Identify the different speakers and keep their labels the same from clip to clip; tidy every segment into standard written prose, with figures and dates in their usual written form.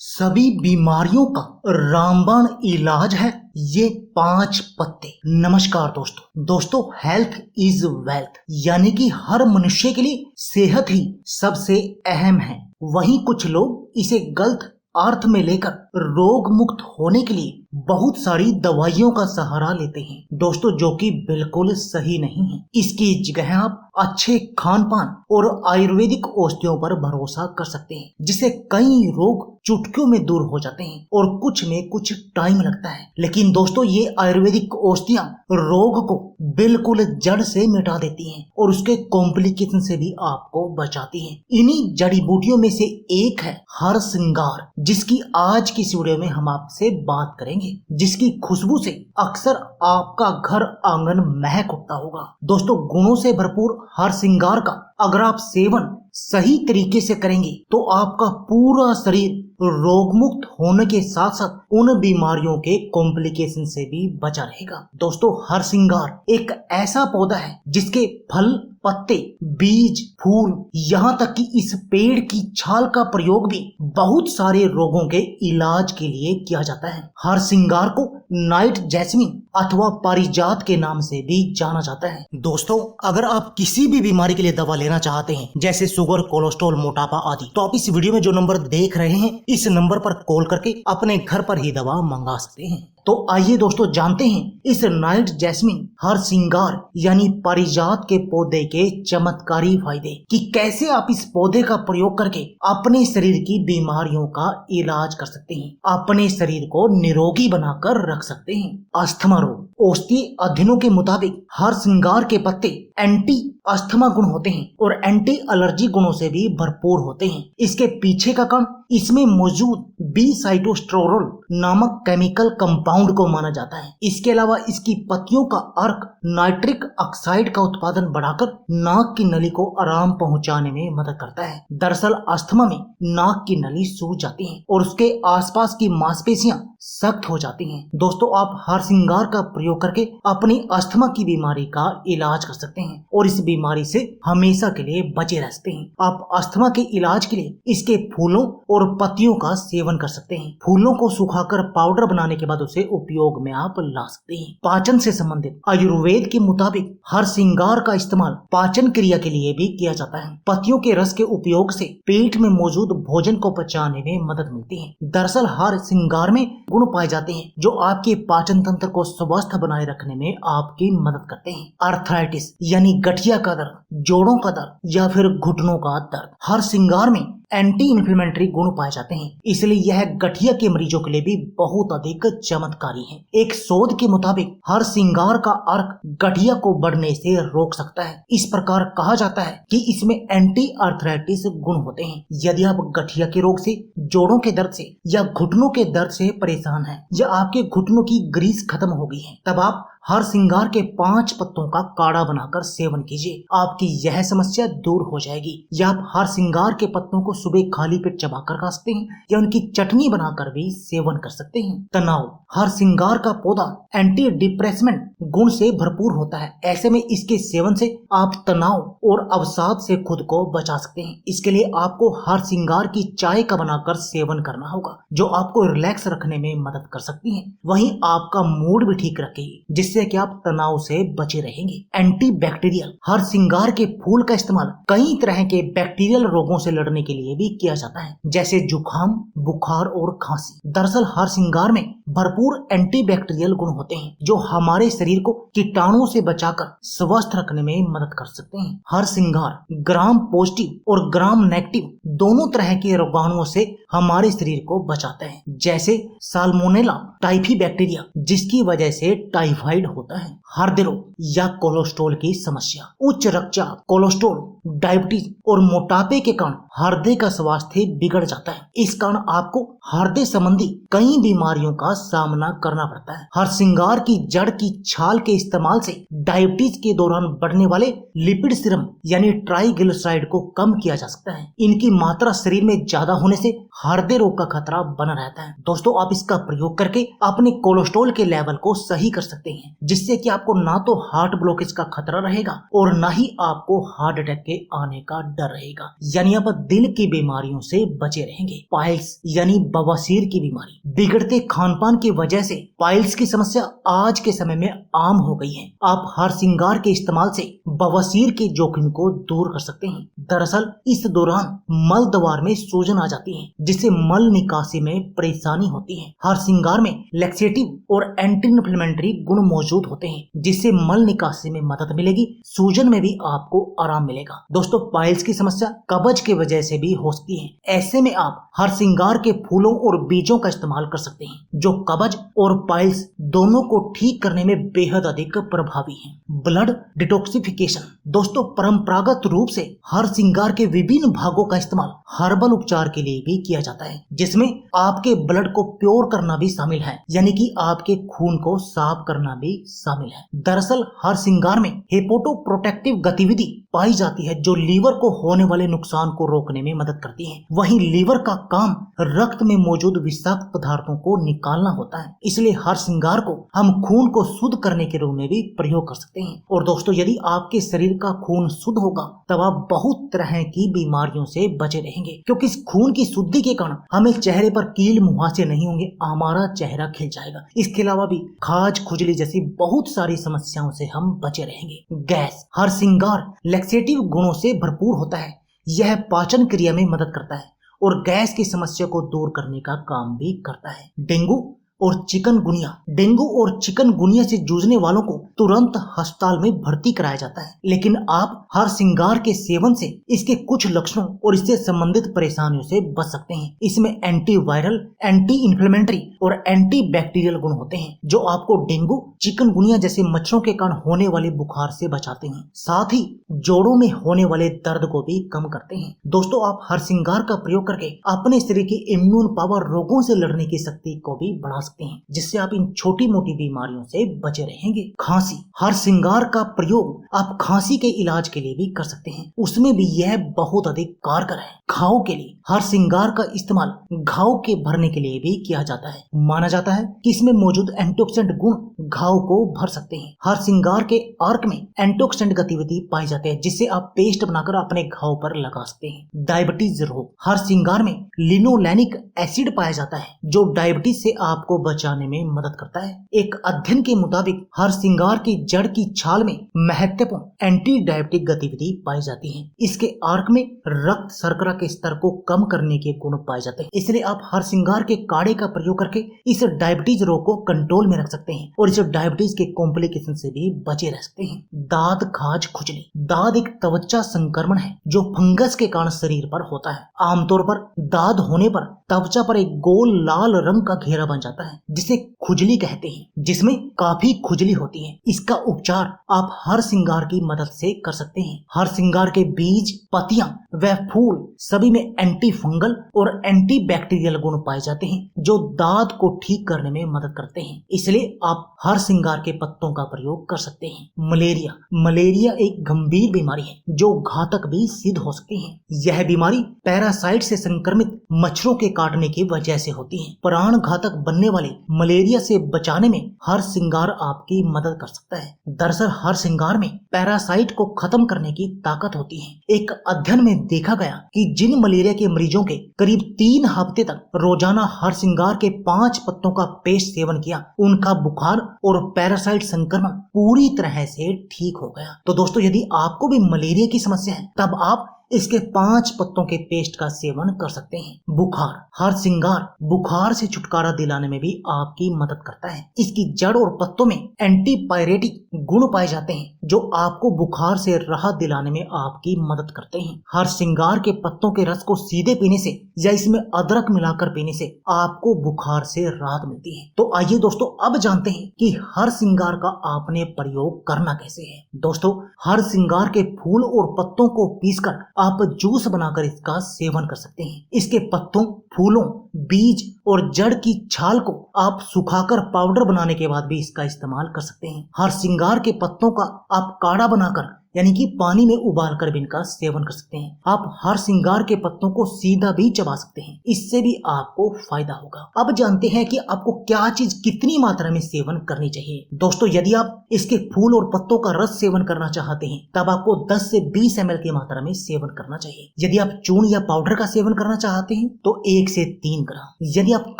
Speaker 1: सभी बीमारियों का रामबाण इलाज है ये 5 पत्ते। नमस्कार दोस्तों, हेल्थ इज वेल्थ, यानी कि हर मनुष्य के लिए सेहत ही सबसे अहम है। वहीं कुछ लोग इसे गलत अर्थ में लेकर रोग मुक्त होने के लिए बहुत सारी दवाइयों का सहारा लेते हैं दोस्तों, जो कि बिल्कुल सही नहीं है। इसकी जगह आप अच्छे खान पान और आयुर्वेदिक औषधियों पर भरोसा कर सकते हैं, जिससे कई रोग चुटकियों में दूर हो जाते हैं और कुछ में कुछ टाइम लगता है। लेकिन दोस्तों, ये आयुर्वेदिक औषधियां रोग को बिल्कुल जड़ से मिटा देती हैं और उसके कॉम्प्लिकेशन से भी आपको बचाती हैं। इन्हीं जड़ी बूटियों में से एक है हरसिंगार, जिसकी आज की इस वीडियो में हम आपसे बात करेंगे, जिसकी खुशबू से अक्सर आपका घर आंगन महक उठता होगा। दोस्तों, गुणों से भरपूर हरसिंगार का अगर आप सेवन सही तरीके से करेंगे तो आपका पूरा शरीर रोग मुक्त होने के साथ साथ उन बीमारियों के कॉम्प्लिकेशन से भी बचा रहेगा। दोस्तों, हरसिंगार एक ऐसा पौधा है जिसके फल, पत्ते, बीज, फूल, यहाँ तक कि इस पेड़ की छाल का प्रयोग भी बहुत सारे रोगों के इलाज के लिए किया जाता है। हरसिंगार को नाइट जैस्मिन अथवा पारिजात के नाम से भी जाना जाता है। दोस्तों, अगर आप किसी भी बीमारी के लिए दवा लेना चाहते हैं, जैसे शुगर, कोलेस्ट्रॉल, मोटापा आदि, तो आप इस वीडियो में जो नंबर देख रहे हैं, इस नंबर पर कॉल करके अपने घर पर ही दवा मंगा सकते हैं। तो आइए दोस्तों, जानते हैं इस नाइट जैस्मिन हरसिंगार यानी पारिजात के पौधे के चमत्कारी फायदे, कि कैसे आप इस पौधे का प्रयोग करके अपने शरीर की बीमारियों का इलाज कर सकते हैं, अपने शरीर को निरोगी बनाकर रख सकते हैं। अस्थमा रोग, औषधीय अध्ययनों के मुताबिक हरसिंगार के पत्ते एंटी अस्थमा गुण होते हैं और एंटी एलर्जी गुणों से भी भरपूर होते हैं। इसके पीछे का कारण इसमें मौजूद बी-साइटोस्टेरोल नामक केमिकल कंपाउंड को माना जाता है। इसके अलावा इसकी पत्तियों का अर्क नाइट्रिक ऑक्साइड का उत्पादन बढ़ाकर नाक की नली को आराम पहुंचाने में मदद करता है। दरअसल अस्थमा में नाक की नली सूज जाती है और उसके आसपास की मांसपेशियां सख्त हो जाती हैं। दोस्तों, आप हरसिंगार का प्रयोग करके अपनी अस्थमा की बीमारी का इलाज कर सकते हैं और इस बीमारी से हमेशा के लिए बचे रह सकते हैं। आप अस्थमा के इलाज के लिए इसके फूलों और पत्तियों का सेवन कर सकते हैं। फूलों को सुखाकर पाउडर बनाने के बाद उसे उपयोग में आप ला सकते हैं। पाचन से संबंधित आयुर्वेद के मुताबिक हरसिंगार का इस्तेमाल पाचन क्रिया के लिए भी किया जाता है। पत्तियों के रस के उपयोग से पेट में मौजूद भोजन को पचाने में मदद मिलती है। दरअसल हरसिंगार में गुण पाए जाते हैं जो आपके पाचन तंत्र को स्वस्थ बनाए रखने में आपकी मदद करते हैं। आर्थराइटिस यानी गठिया का दर्द, जोड़ों का दर्द या फिर घुटनों का दर्द, हरसिंगार में एंटी इन्फ्लेमेटरी गुण पाए जाते हैं, इसलिए यह गठिया के मरीजों के लिए भी बहुत अधिक चमत्कारी है। एक शोध के मुताबिक हरसिंगार का अर्क गठिया को बढ़ने से रोक सकता है। इस प्रकार कहा जाता है कि इसमें एंटी आर्थराइटिस गुण होते हैं। यदि आप गठिया के रोग से, जोड़ों के दर्द से या घुटनों के दर्द से परेशान हैं, या आपके घुटनों की ग्रीस खत्म हो गई है, तब आप हरसिंगार के 5 पत्तों का काढ़ा बनाकर सेवन कीजिए। आपकी यह समस्या दूर हो जाएगी। या आप हरसिंगार के पत्तों को सुबह खाली पेट चबाकर खा सकते हैं या उनकी चटनी बनाकर भी सेवन कर सकते हैं। तनाव, हरसिंगार का पौधा एंटी डिप्रेसमेंट गुण से भरपूर होता है। ऐसे में इसके सेवन से आप तनाव और अवसाद से खुद को बचा सकते हैं। इसके लिए आपको हरसिंगार की चाय का बनाकर सेवन करना होगा, जो आपको रिलैक्स रखने में मदद कर सकती है, वहीं आपका मूड भी ठीक रखेगी, जिससे कि आप तनाव से बचे रहेंगे। एंटी बैक्टीरियल, हरसिंगार के फूल का इस्तेमाल कई तरह के बैक्टीरियल रोगों से लड़ने के लिए भी किया जाता है, जैसे जुकाम, बुखार और खांसी। दरअसल हरसिंगार में भरपूर एंटी बैक्टीरियल गुण होते हैं जो हमारे शरीर को कीटाणुओं से बचाकर स्वस्थ रखने में मदद कर सकते हैं। हरसिंगार ग्राम पॉजिटिव और ग्राम नेगेटिव दोनों तरह के रोगाणुओं से हमारे शरीर को बचाता है, जैसे साल्मोनेला टाइफी बैक्टीरिया, जिसकी वजह से टाइफाइड होता है। हृदय रोग या कोलेस्ट्रॉल की समस्या, उच्च रक्तचाप, कोलेस्ट्रॉल, डायबिटीज और मोटापे के कारण हृदय का स्वास्थ्य बिगड़ जाता है। इस कारण आपको हृदय संबंधी कई बीमारियों का सामना करना पड़ता है। हर श्रृंगार की जड़ की छाल के इस्तेमाल से डायबिटीज के दौरान बढ़ने वाले लिपिड सीरम यानी ट्राइग्लिसराइड को कम किया जा सकता है। इनकी मात्रा शरीर में ज्यादा होने से हृदय रोग का खतरा बना रहता है। दोस्तों, आप इसका प्रयोग करके अपने कोलेस्ट्रॉल के लेवल को सही कर सकते हैं, जिससे कि आपको ना तो हार्ट ब्लॉकेज का खतरा रहेगा और ना ही आपको हार्ट अटैक के आने का डर रहेगा, यानी आप दिल की बीमारियों से बचे रहेंगे। पाइल्स यानी बवासीर की बीमारी, बिगड़ते खान पान की वजह से पाइल्स की समस्या आज के समय में आम हो गई है। आप हर श्रृंगार के इस्तेमाल से बवासीर के जोखिम को दूर कर सकते हैं। दरअसल इस दौरान मल द्वार में सूजन आ जाती है, जिससे मल निकासी में परेशानी होती है। हर श्रृंगार में लैक्सेटिव और एंटी इन्फ्लेमेटरी गुण मौजूद होते हैं, जिससे मल निकासी में मदद मिलेगी, सूजन में भी आपको आराम मिलेगा। दोस्तों, पाइल्स की समस्या कब्ज की वजह से भी हो सकती है। ऐसे में आप हर श्रृंगार के फूलों और बीजों का इस्तेमाल कर सकते हैं, जो कब्ज और पाइल्स दोनों को ठीक करने में बेहद अधिक प्रभावी हैं। ब्लड डिटॉक्सिफिकेशन, दोस्तों परंपरागत रूप से हर श्रृंगार के विभिन्न भागों का इस्तेमाल हर्बल उपचार के लिए भी किया जाता है, जिसमें आपके ब्लड को प्योर करना भी शामिल है, यानी कि आपके खून को साफ करना भी शामिल है। दरअसल हर श्रृंगार में हेपेटोप्रोटेक्टिव गतिविधि पाई जाती है, जो लीवर को होने वाले नुकसान को रोकने में मदद करती है। वहीं लीवर का काम रक्त में मौजूद विषाक्त पदार्थों को निकालना होता है, इसलिए हर श्रृंगार को हम खून को शुद्ध करने के रूप में भी प्रयोग कर सकते हैं। और दोस्तों, यदि आपके शरीर का खून शुद्ध होगा तब आप बहुत तरह की बीमारियों से बचे रहेंगे, क्योंकि इस खून की शुद्धि के कारण हमें चेहरे पर कील मुहासे नहीं होंगे, हमारा चेहरा खिल जाएगा। इसके अलावा भी खाज खुजली जैसी बहुत सारी समस्याओं से हम बचे रहेंगे। गैस, हर श्रृंगार लैक्सेटिव गुणों से भरपूर होता है। यह पाचन क्रिया में मदद करता है और गैस की समस्या को दूर करने का काम भी करता है। डेंगू और चिकनगुनिया, डेंगू और चिकनगुनिया से जूझने वालों को तुरंत अस्पताल में भर्ती कराया जाता है, लेकिन आप हर श्रृंगार के सेवन से इसके कुछ लक्षणों और इससे संबंधित परेशानियों से बच सकते हैं। इसमें एंटीवायरल, एंटी इन्फ्लेमेटरी और एंटी बैक्टीरियल गुण होते हैं, जो आपको डेंगू, चिकनगुनिया जैसे मच्छरों के कारण होने वाले बुखार से बचाते हैं। साथ ही जोड़ों में होने वाले दर्द को भी कम करते हैं। दोस्तों, आप हर श्रृंगार का प्रयोग करके अपने शरीर की इम्यून पावर, रोगों से लड़ने की शक्ति को भी बढ़ा सकते हैं, जिससे आप इन छोटी मोटी बीमारियों से बचे रहेंगे। खांसी, हर श्रृंगार का प्रयोग आप खांसी के इलाज के लिए भी कर सकते हैं, उसमें भी यह बहुत अधिक कारगर है। घाव के लिए हर श्रृंगार का इस्तेमाल घाव के भरने के लिए भी किया जाता है। माना जाता है कि इसमें मौजूद एंटीऑक्सीडेंट गुण घाव को भर सकते हैं। हर श्रृंगार के अर्क में एंटीऑक्सीडेंट गतिविधि पाई जाती है, जिससे आप पेस्ट बनाकर अपने घाव पर लगा सकते हैं। डायबिटीज रोग, हर श्रृंगार में लिनोलेनिक एसिड पाया जाता है, जो डायबिटीज से आपको बचाने में मदद करता है। एक अध्ययन के मुताबिक हर श्रृंगार की जड़ की छाल में महत्वपूर्ण एंटी डायबिटिक गतिविधि पाई जाती है। इसके अर्क में रक्त शर्करा के स्तर को कम करने के गुण पाए जाते हैं, इसलिए आप हर श्रृंगार के काढ़े का प्रयोग करके इस डायबिटीज रोग को कंट्रोल में रख सकते हैं और इस डायबिटीज के कॉम्प्लिकेशन से भी बचे रह सकते हैं। दाद, खाज, खुजली, दाद एक त्वचा संक्रमण है जो फंगस के कारण शरीर पर होता है। आमतौर पर दाद होने पर त्वचा पर एक गोल लाल रंग का घेरा बन जाता है, जिसे खुजली कहते हैं, जिसमें काफी खुजली होती है। इसका उपचार आप हर श्रृंगार की मदद से कर सकते हैं। हर श्रृंगार के बीज, पत्तियां व फूल सभी में एंटी फंगल और एंटी बैक्टीरियल गुण पाए जाते हैं, जो दाद को ठीक करने में मदद करते हैं। इसलिए आप हर श्रृंगार के पत्तों का प्रयोग कर सकते हैं। मलेरिया, मलेरिया एक गंभीर बीमारी है जो घातक भी सिद्ध हो सकती है। यह बीमारी पैरासाइट से संक्रमित मच्छरों के काटने की वजह से होती है। प्राण घातक बनने वाले मलेरिया से बचाने में हर श्रृंगार आपकी मदद कर सकता है। दरअसल हर श्रृंगार में पैरासाइट को खत्म करने की ताकत होती है। एक अध्ययन में देखा गया कि जिन मलेरिया के मरीजों के करीब 3 हफ्ते तक रोजाना हर श्रृंगार के 5 पत्तों का पेस्ट सेवन किया, उनका बुखार और पैरासाइट संक्रमण पूरी तरह से ठीक हो गया। तो दोस्तों, यदि आपको भी मलेरिया की समस्या है तब आप इसके 5 पत्तों के पेस्ट का सेवन कर सकते हैं। बुखार, हर श्रृंगार बुखार से छुटकारा दिलाने में भी आपकी मदद करता है। इसकी जड़ और पत्तों में एंटीपायरेटिक गुण पाए जाते हैं, जो आपको बुखार से राहत दिलाने में आपकी मदद करते हैं। हर श्रृंगार के पत्तों के रस को सीधे पीने से या इसमें अदरक मिलाकर पीने से आपको बुखार से राहत मिलती है। तो आइए दोस्तों, अब जानते हैं कि हर श्रृंगार का आपने प्रयोग करना कैसे है। दोस्तों, हर श्रृंगार के फूल और पत्तों को पीसकर आप जूस बनाकर इसका सेवन कर सकते हैं। इसके पत्तों, फूलों, बीज और जड़ की छाल को आप सुखाकर पाउडर बनाने के बाद भी इसका इस्तेमाल कर सकते हैं। हरसिंगार के पत्तों का आप काढ़ा बनाकर यानी कि पानी में उबालकर भी इनका सेवन कर सकते हैं। आप हरसिंगार के पत्तों को सीधा भी चबा सकते हैं, इससे भी आपको फायदा होगा। अब जानते हैं कि आपको क्या चीज कितनी मात्रा में सेवन करनी चाहिए। दोस्तों, यदि आप इसके फूल और पत्तों का रस सेवन करना चाहते हैं तब आपको 10 से 20 ml की मात्रा में सेवन करना चाहिए। यदि आप चूर्ण या पाउडर का सेवन करना चाहते हैं तो 1 से 3 ग्राम। यदि आप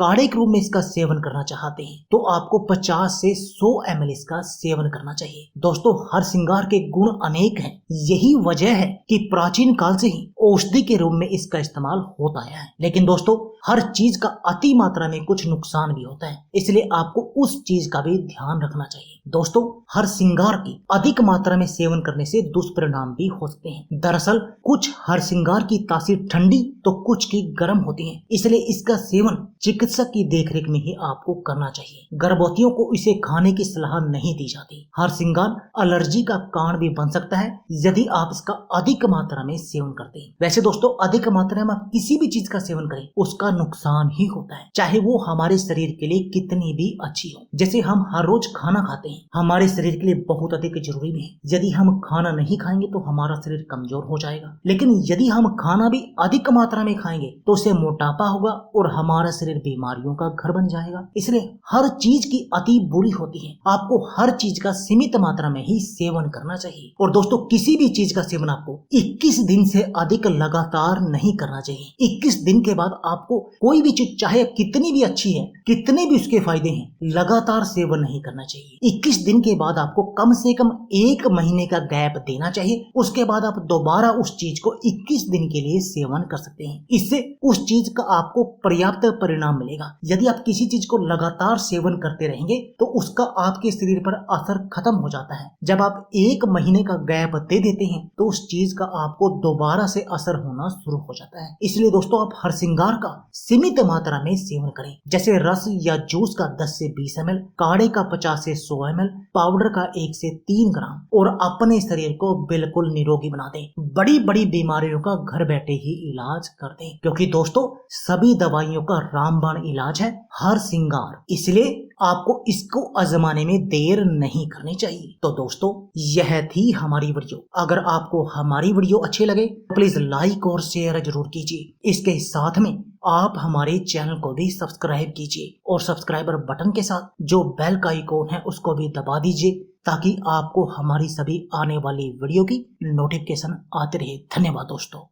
Speaker 1: काढ़े के रूप में इसका सेवन करना चाहते हैं तो आपको 50 से 100 ml इसका सेवन करना चाहिए। दोस्तों, हरसिंगार के गुण अनेक हैं। यही वजह है कि प्राचीन काल से ही औषधि के रूप में इसका इस्तेमाल होता आया है। लेकिन दोस्तों, हर चीज का अति मात्रा में कुछ नुकसान भी होता है, इसलिए आपको उस चीज का भी ध्यान रखना चाहिए। दोस्तों, हरसिंगार की अधिक मात्रा में सेवन करने से दुष्परिणाम भी हो सकते हैं। दरअसल कुछ हरसिंगार की तासीर ठंडी तो कुछ की गर्म होती है, इसलिए इसका सेवन चिकित्सक की देखरेख में ही आपको करना चाहिए। गर्भवतियों को इसे खाने की सलाह नहीं दी जाती। हरसिंगार एलर्जी का कारण भी बन सकता है यदि आप इसका अधिक मात्रा में सेवन करते हैं। वैसे दोस्तों, अधिक मात्रा में आप किसी भी चीज का सेवन करें उसका नुकसान ही होता है, चाहे वो हमारे शरीर के लिए कितनी भी अच्छी हो। जैसे हम हर रोज खाना खाते हैं, हमारे शरीर के लिए बहुत अधिक जरूरी भी है। यदि हम खाना नहीं खाएंगे तो हमारा शरीर कमजोर हो जाएगा, लेकिन यदि हम खाना भी अधिक मात्रा में खाएंगे तो उससे मोटापा होगा और हमारा शरीर बीमारियों का घर बन जाएगा। इसलिए हर चीज की अति बुरी होती है। आपको हर चीज का सीमित मात्रा में ही सेवन करना चाहिए। और दोस्तों, किसी भी चीज का सेवन आपको 21 दिन से अधिक लगातार नहीं करना चाहिए। 21 दिन के बाद आपको कोई भी चीज, चाहे कितनी भी अच्छी है, कितने भी उसके फायदे हैं, लगातार सेवन नहीं करना चाहिए। 21 दिन के बाद आपको कम से कम 1 महीने का गैप देना चाहिए। उसके बाद आप दोबारा उस चीज को 21 दिन के लिए सेवन कर सकते हैं। इससे उस चीज का आपको पर्याप्त परिणाम मिलेगा। यदि आप किसी चीज को लगातार सेवन करते रहेंगे तो उसका आपके शरीर पर असर खत्म हो जाता है। जब आप 1 महीने का गैप दे देते हैं तो उस चीज का आपको दोबारा से असर होना शुरू हो जाता है। इसलिए दोस्तों, आप हरसिंगार का सीमित मात्रा में सेवन करें। जैसे रस या जूस का 10 से 20 ml, काढ़े का 50 से 100 ml, पाउडर का 1 से 3 ग्राम, और अपने शरीर को बिल्कुल निरोगी बना दें। बड़ी बड़ी बीमारियों का घर बैठे ही इलाज कर दें, क्योंकि दोस्तों, सभी दवाइयों का रामबाण इलाज है हरसिंगार। इसलिए आपको इसको आजमाने में देर नहीं करनी चाहिए। तो दोस्तों, यह थी हमारी वीडियो। अगर आपको हमारी वीडियो अच्छी लगे तो प्लीज लाइक और शेयर जरूर कीजिए। इसके साथ में आप हमारे चैनल को भी सब्सक्राइब कीजिए और सब्सक्राइबर बटन के साथ जो बेल का आइकॉन है उसको भी दबा दीजिए, ताकि आपको हमारी सभी आने वाली वीडियो की नोटिफिकेशन आते रहे। धन्यवाद दोस्तों।